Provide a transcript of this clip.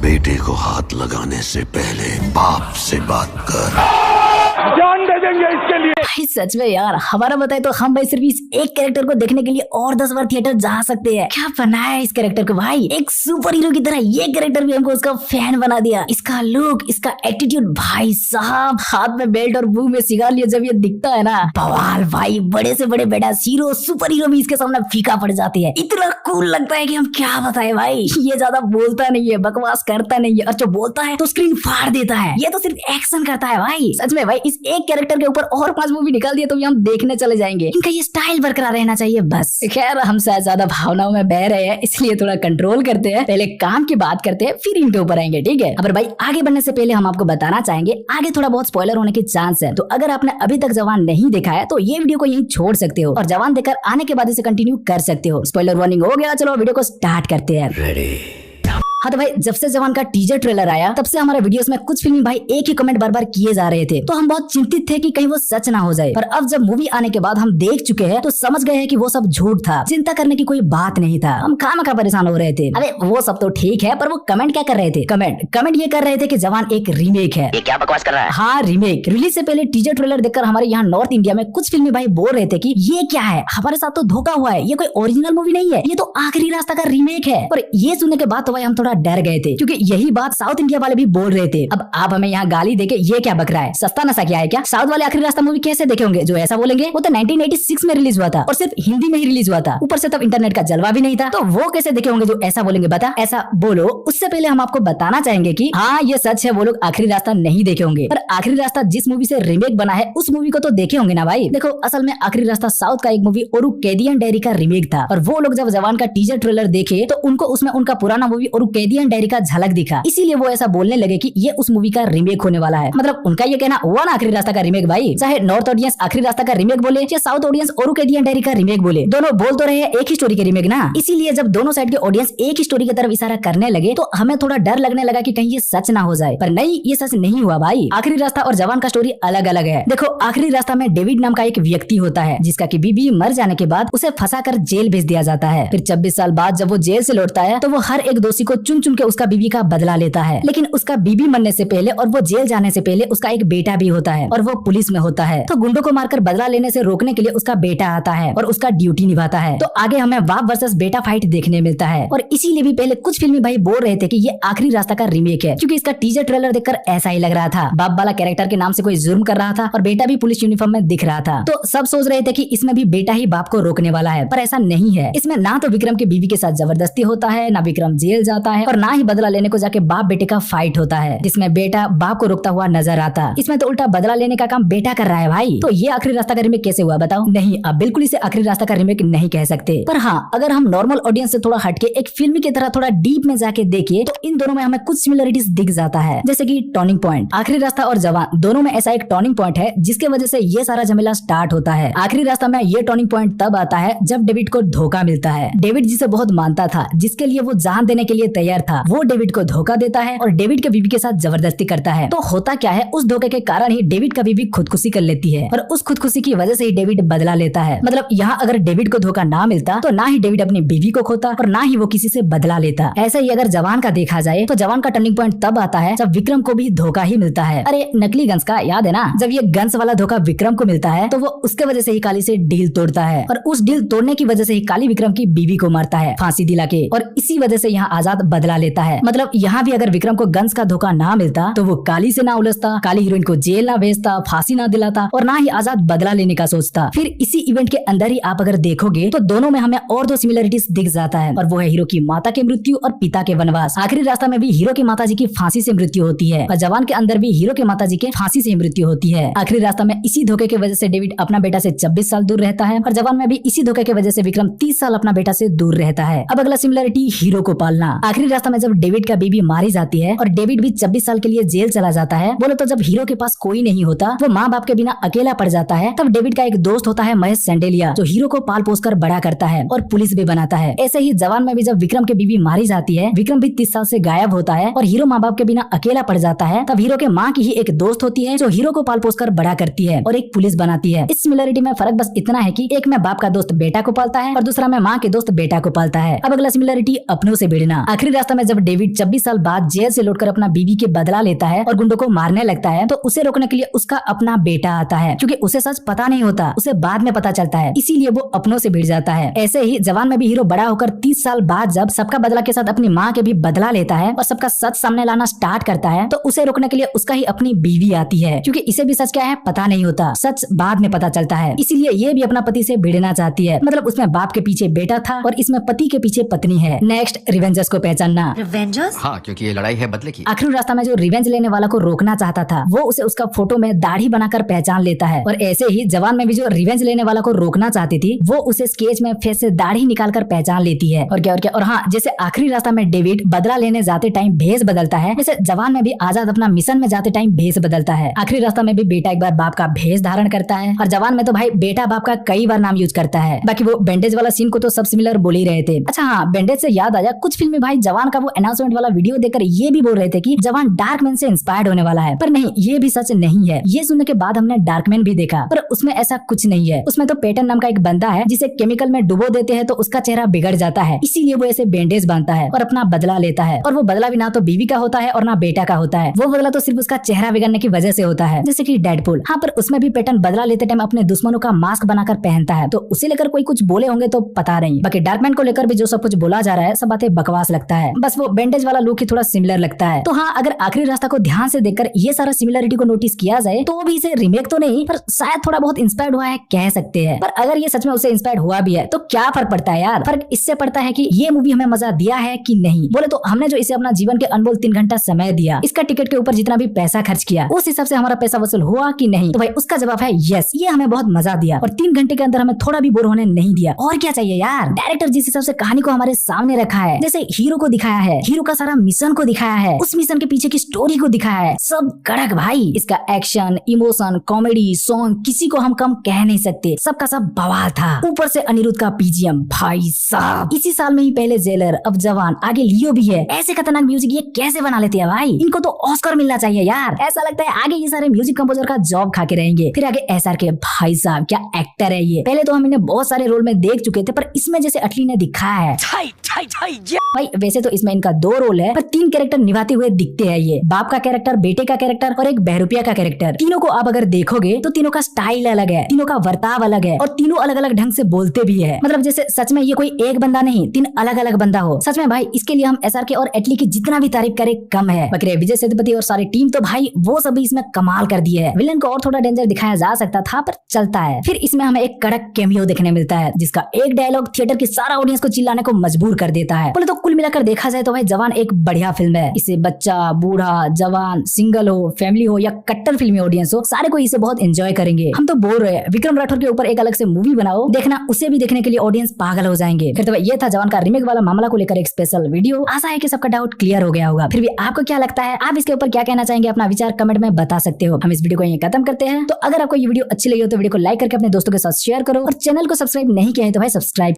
बेटे को हाथ लगाने से पहले बाप से बात कर। जान दे देंगे इसके लिए। भाई सच में यार, हमारा बताए तो हम भाई सिर्फ इस एक कैरेक्टर को देखने के लिए और 10 बार थिएटर जा सकते हैं। क्या बनाया है इस कैरेक्टर को भाई, एक सुपर हीरो की तरह ये कैरेक्टर भी हमको उसका फैन बना दिया। इसका लुक, इसका एटीट्यूड, भाई साहब हाथ में बेल्ट और मुंह में सिगार लिए जब ये दिखता है ना, बवाल भाई। बड़े से बड़े बेटा हीरो, सुपर हीरो भी इसके सामने फीका पड़ जाती है। इतना कूल लगता है कि हम क्या बताए भाई। ये ज्यादा बोलता नहीं है, बकवास करता नहीं है, और जो बोलता है तो स्क्रीन फाड़ देता है। ये तो सिर्फ एक्शन करता है भाई। सच में भाई, इस एक कैरेक्टर के ऊपर और 5 मूवी निकाल दिए तो हम देखने चले जाएंगे। इनका ये स्टाइल बरकरार रहना चाहिए बस। खैर, हम शायद ज्यादा भावनाओं में बह रहे हैं, इसलिए थोड़ा कंट्रोल करते हैं। पहले काम की बात करते हैं, फिर इनके ऊपर आएंगे, ठीक है। अब भाई आगे बढ़ने से पहले हम आपको बताना चाहेंगे, आगे थोड़ा बहुत स्पॉइलर होने के चांस है। तो अगर आपने अभी तक जवान नहीं देखा है तो ये वीडियो को यहीं छोड़ सकते हो और जवान देखकर आने के बाद इसे कंटिन्यू कर सकते हो। स्पॉइलर वार्निंग हो गया, चलो वीडियो को स्टार्ट करते हैं। रेडी। हाँ तो भाई, जब से जवान का टीजर ट्रेलर आया तब से हमारे वीडियोस में कुछ फिल्मी भाई एक ही कमेंट बार बार किए जा रहे थे, तो हम बहुत चिंतित थे कि कहीं वो सच ना हो जाए। पर अब जब मूवी आने के बाद हम देख चुके हैं तो समझ गए हैं कि वो सब झूठ था। चिंता करने की कोई बात नहीं था, हम खामखा परेशान हो रहे थे। अरे वो सब तो ठीक है, पर वो कमेंट क्या कर रहे थे? कमेंट ये कर रहे थे कि जवान एक रीमेक है। ये क्या बकवास कर रहा है? हाँ, रीमेक। रिलीज से पहले टीजर ट्रेलर देखकर हमारे यहाँ नॉर्थ इंडिया में कुछ फिल्मी भाई बोल रहे थे कि ये क्या है, हमारे साथ तो धोखा हुआ है, ये कोई ओरिजिनल मूवी नहीं है, ये तो आखिरी रास्ता का रीमेक है। और ये सुनने के बाद तो भाई हम थोड़ा डर गए थे, क्योंकि यही बात साउथ इंडिया वाले भी बोल रहे थे। अब आप हमें यहाँ गाली देके ये क्या बक रहा है, सस्ता नशा क्या है क्या? साउथ वाले आखिरी रास्ता मूवी कैसे देखे होंगे? जो ऐसा बोलेंगे, वो तो 1986 में रिलीज हुआ था और सिर्फ हिंदी में ही रिलीज हुआ था, ऊपर से तब इंटरनेट का जलवा भी नहीं था, तो वो कैसे देखे होंगे जो ऐसा बोलेंगे? बता, ऐसा बोलो। उससे पहले हम आपको बताना चाहेंगे कि हाँ ये सच है, वो लोग आखिरी रास्ता नहीं देखे होंगे, पर आखिरी रास्ता जिस मूवी से रीमेक बना है उस मूवी को तो देखे होंगे ना भाई। देखो, असल में आखिरी रास्ता साउथ का एक मूवी ओरू कैदियन डायरी का रीमेक था, और वो लोग जब जवान का टीजर ट्रेलर देखे तो उनको उसमें उनका पुराना मूवी ओरू कैदियन डायरी का झलक दिखा, इसीलिए वो ऐसा बोलने लगे कि ये उस मूवी का रीमेक होने वाला है। मतलब उनका ये कहना हुआ ना आखिरी रास्ता का रीमेक भाई। चाहे नॉर्थ ऑडियंस आखिरी रास्ता का रीमेक बोले या साउथ ऑडियंस ओरू कैदियन डायरी का रीमेक बोले, दोनों बोल तो रहे हैं एक ही स्टोरी के रीमेक ना। इसीलिए जब दोनों साइड के ऑडियंस एक ही स्टोरी की तरफ इशारा करने लगे तो हमें थोड़ा डर लगने लगा कि कहीं ये सच ना हो जाए, पर नहीं, ये सच नहीं हुआ भाई। आखिरी रास्ता और जवान का स्टोरी अलग अलग है। देखो, आखिरी रास्ता में डेविड नाम का एक व्यक्ति होता है जिसका की बीबी मर जाने के बाद उसे फंसाकर जेल भेज दिया जाता है। फिर 26 साल बाद जब वो जेल से लौटता है तो वो हर एक दोषी को चुन चुन के उसका बीबी का बदला लेता है। लेकिन उसका बीबी मरने से पहले और वो जेल जाने से पहले उसका एक बेटा भी होता है और वो पुलिस में होता है, तो गुंडों को मारकर बदला लेने से रोकने के लिए उसका बेटा आता है और उसका ड्यूटी निभाता है। तो आगे हमें बाप वर्सेस बेटा फाइट देखने मिलता है, और इसीलिए भी पहले कुछ फिल्मी भाई बोल रहे थे कि ये आखिरी रास्ता का रीमेक है, क्योंकि इसका टीजर ट्रेलर देखकर ऐसा ही लग रहा था। बाप वाला कैरेक्टर के नाम से कोई जुर्म कर रहा था और बेटा भी पुलिस यूनिफॉर्म में दिख रहा था, तो सब सोच रहे थे कि इसमें भी बेटा ही बाप को रोकने वाला है, पर ऐसा नहीं है। इसमें ना तो विक्रम की बीवी के साथ जबरदस्ती होता है, ना विक्रम जेल जाता है, और ना ही बदला लेने को जाके बाप बेटे का फाइट होता है जिसमें बेटा बाप को रोकता हुआ नजर आता। इसमें तो उल्टा बदला लेने का काम बेटा कर रहा है भाई। तो ये आखिरी रास्ता का रीमेक कैसे हुआ बताओ? नहीं, अब बिल्कुल इसे आखिरी रास्ता का रीमेक नहीं कह सकते। पर हाँ, अगर हम नॉर्मल ऑडियंस से थोड़ा हटके एक फिल्म की तरह थोड़ा डीप में जाके देखें तो इन दोनों में हमें कुछ सिमिलरिटीज दिख जाता है, जैसे कि टर्निंग पॉइंट। आखिरी रास्ता और जवान दोनों में ऐसा एक टर्निंग पॉइंट है जिसके वजह से ये सारा झमेला स्टार्ट होता है। आखिरी रास्ता में ये टर्निंग पॉइंट तब आता है जब डेविड को धोखा मिलता है। डेविड जिसे बहुत मानता था, जिसके लिए वो जान देने के लिए तैयार था, वो डेविड को धोखा देता है और डेविड के बीवी के साथ जबरदस्ती करता है। तो होता क्या है, उस धोखे के कारण ही डेविड का बीवी खुदकुशी कर लेती है और उस खुदकुशी की वजह से ही डेविड बदला लेता है। मतलब यहाँ अगर डेविड को धोखा ना मिलता तो ना ही डेविड अपनी बीवी को खोता और ना ही वो किसी से बदला लेता। ऐसा ही अगर जवान का देखा जाए तो जवान का टर्निंग पॉइंट तब आता है जब विक्रम को भी धोखा ही मिलता है। अरे नकली गन्स का याद है ना? जब ये गन्स वाला धोखा विक्रम को मिलता है तो वो उसके वजह से ही काली से डील तोड़ता है और उस डील तोड़ने की वजह से ही काली विक्रम की बीवी को मारता है फांसी दिला के, और इसी वजह से यहाँ आजाद बदला लेता है। मतलब यहाँ भी अगर विक्रम को गन्स का धोखा ना मिलता तो वो काली से ना उलझता, काली हीरोइन को जेल ना भेजता, फांसी ना दिलाता और ना ही आजाद बदला लेने का सोचता। फिर इसी इवेंट के अंदर ही आप अगर देखोगे तो दोनों में हमें और दो सिमिलरिटीज दिख जाता है, और वो है हीरो की माता की मृत्यु और पिता के वनवास। आखिरी रास्ता में भी हीरो की माता जी की फांसी से मृत्यु होती है और जवान के अंदर भी हीरो के माता जी के फांसी से मृत्यु होती है। आखिरी रास्ता में इसी धोखे की वजह से डेविड अपना बेटा से 26 साल दूर रहता है और जवान में भी इसी धोखे की वजह से विक्रम 30 साल अपना बेटा से दूर रहता है। अब अगला सिमिलरिटी हीरो को पालना। आखिरी रास्ता में जब डेविड का बीबी मारी जाती है और डेविड भी 26 साल के लिए जेल चला जाता है, बोले तो जब हीरो के पास कोई नहीं होता, वो माँ बाप के बिना अकेला पड़ जाता है, तब डेविड का एक दोस्त होता है महेश सैंडेलिया, जो हीरो को पाल पोस कर बड़ा करता है और पुलिस भी बनाता है। ऐसे ही जवान में भी जब विक्रम की बीबी मारी जाती है, विक्रम भी 30 साल से गायब होता है और हीरो माँ बाप के बिना अकेला पड़ जाता है, तब हीरो के माँ की ही एक दोस्त होती है जो हीरो को पाल पोस कर बड़ा करती है और एक पुलिस बनाती है। इस सिमिलरिटी में फर्क बस इतना है कि एक में बाप का दोस्त बेटा को पालता है और दूसरा में माँ के दोस्त बेटा को पालता है। अब अगला सिमिलरिटी अपनों से भिड़ना। आखिरी रास्ता में जब डेविड 26 साल बाद जेल से लौटकर अपना बीवी के बदला लेता है और गुंडों को मारने लगता है, तो उसे रोकने के लिए उसका अपना बेटा आता है, क्योंकि उसे सच पता नहीं होता, उसे बाद में पता चलता है, इसीलिए वो अपनों से भिड़ जाता है। ऐसे ही जवान में भी हीरो बड़ा होकर 30 साल बाद जब सबका बदला के साथ अपनी माँ के भी बदला लेता है और सबका सच सामने लाना स्टार्ट करता है, तो उसे रोकने के लिए उसका ही अपनी बीवी आती है, क्योंकि इसे भी सच क्या है पता नहीं होता, सच बाद में पता चलता है, इसीलिए ये भी अपना पति से भिड़ना चाहती है। मतलब उसमें बाप के पीछे बेटा था और इसमें पति के पीछे पत्नी है। नेक्स्ट, रिवेंजर्स को पहचानना। रिवेंजर्स? हाँ, क्योंकि ये लड़ाई है बदले की। आखिरी रास्ता में जो रिवेंज लेने वाला को रोकना चाहता था, वो उसे उसका फोटो में दाढ़ी बनाकर पहचान लेता है। और ऐसे ही जवान में भी जो रिवेंज लेने वाला को रोकना चाहती थी, वो उसे स्केच में फेस से दाढ़ी निकालकर पहचान लेती है। और क्या और हाँ, जैसे आखिरी रास्ता में डेविड बदला लेने जाते टाइम भेष बदलता है, वैसे जवान में भी आजाद अपना मिशन में जाते टाइम भेष बदलता है। आखिरी रास्ता में भी बेटा एक बार बाप का भेष धारण करता है, और जवान में तो भाई बेटा बाप का कई बार नाम यूज करता है। बाकी वो बैंडेज वाला सीन को तो सब सिमिलर बोल ही रहे थे। अच्छा हाँ, बैंडेज से याद आया, कुछ फिल्म में भाई जवान का वो अनाउंसमेंट वाला वीडियो देखकर ये भी बोल रहे थे कि जवान डार्कमैन से इंस्पायर्ड होने वाला है, पर नहीं, ये भी सच नहीं है। ये सुनने के बाद हमने डार्कमैन भी देखा, पर उसमें ऐसा कुछ नहीं है। उसमें तो पेटन नाम का एक बंदा है जिसे केमिकल में डुबो देते हैं तो उसका चेहरा बिगड़ जाता है, इसीलिए वो ऐसे बैंडेज बांधता है और अपना बदला लेता है। और वो बदला भी ना तो बीवी का होता है और ना बेटा का होता है, वो बदला तो सिर्फ उसका चेहरा बिगड़ने की वजह से होता है, जैसे कि डेडपूल। हाँ, पर उसमें भी पेटन बदला लेते टाइम अपने दुश्मनों का मास्क बनाकर पहनता है, तो उसे लेकर कोई कुछ बोले होंगे तो पता नहीं। बाकी डार्कमैन को लेकर भी जो सब कुछ बोला जा रहा है, सब बातें बकवास लगता है, बस वो बैंडेज वाला लुक ही थोड़ा सिमिलर लगता है। तो हाँ, अगर आखिरी रास्ता को ध्यान से देखकर ये सारा सिमिलरिटी को नोटिस किया जाए तो भी इसे रिमेक तो नहीं, पर शायद थोड़ा बहुत इंस्पायर्ड हुआ है कह सकते हैं। पर अगर ये सच में उससे इंस्पायर्ड हुआ भी है तो क्या फर्क पड़ता है यार। फर्क इससे पड़ता है कि ये मूवी हमें मजा दिया है कि नहीं। बोले तो हमने जो इसे अपना जीवन के अनमोल 3 घंटा समय दिया, इसका टिकट के ऊपर जितना भी पैसा खर्च किया, उस हिसाब से हमारा पैसा वसूल हुआ कि नहीं, तो भाई उसका जवाब है यस। ये हमें बहुत मजा दिया और 3 घंटे के अंदर हमें थोड़ा भी बोर होने नहीं दिया। और क्या चाहिए यार। डायरेक्टर जिस हिसाब से कहानी को हमारे सामने रखा है, जैसे हीरो को दिखाया है, हीरो का सारा मिशन को दिखाया है, उस मिशन के पीछे की स्टोरी को दिखाया है, सब कड़क भाई। इसका एक्शन, इमोशन, कॉमेडी, सॉन्ग किसी को हम कम कह नहीं सकते, सबका सब बवाल था। ऊपर से अनिरुद्ध का बीजीएम भाई साहब। इसी साल में ही पहले जेलर, अब जवान, आगे लियो भी है। ऐसे खतरनाक म्यूजिक ये कैसे बना लेते हैं भाई। इनको तो ऑस्कर मिलना चाहिए यार। ऐसा लगता है आगे ये सारे म्यूजिक कंपोजर का जॉब खा के रहेंगे। फिर आगे SRK भाई साहब, क्या एक्टर है ये। पहले तो हम इन्हें बहुत सारे रोल में देख चुके थे, पर इसमें जैसे अटली ने दिखाया है भाई, वैसे तो इसमें इनका 2 रोल है, पर 3 कैरेक्टर निभाते हुए दिखते हैं ये। बाप का कैरेक्टर, बेटे का कैरेक्टर और एक बहरूपिया का कैरेक्टर। तीनों को आप अगर देखोगे तो तीनों का स्टाइल अलग है, तीनों का वर्ताव अलग है और तीनों अलग अलग ढंग से बोलते भी है। मतलब जैसे सच में ये कोई एक बंदा नहीं, 3 अलग अलग बंदा हो। सच में भाई, इसके लिए हम SRK और एटली की जितना भी तारीफ करे कम है। बकरे विजय सेतुपति और सारी टीम तो भाई वो सभी इसमें कमाल कर दिए है। विलन को और थोड़ा डेंजर दिखाया जा सकता था, पर चलता है। फिर इसमें हमें एक कड़क कैमियो देखने मिलता है, जिसका एक डायलॉग थिएटर की सारा ऑडियंस को चिल्लाने को मजबूर कर देता है। बोले तो कुल मिलाकर देखा जाए तो भाई जवान एक बढ़िया फिल्म है। इसे बच्चा, बूढ़ा, जवान, सिंगल हो, फैमिली हो या कट्टर फिल्मी ऑडियंस हो, सारे को इसे बहुत एंजॉय करेंगे। हम तो बोल रहे हैं विक्रम राठौर के ऊपर एक अलग से मूवी बनाओ, देखना उसे भी देखने के लिए ऑडियंस पागल हो जाएंगे। फिर तो ये था जवान का रीमेक वाला मामला को लेकर एक स्पेशल वीडियो। आशा है कि सबका डाउट क्लियर हो गया होगा। फिर भी आपको क्या लगता है, आप इसके ऊपर क्या कहना चाहेंगे, अपना विचार कमेंट में बता सकते हो। हम इस वीडियो को यहीं खत्म करते हैं। तो अगर आपको ये वीडियो अच्छी लगी हो तो वीडियो को लाइक करके अपने दोस्तों के साथ शेयर करो और चैनल को सब्सक्राइब नहीं किया है तो भाई सब्सक्राइब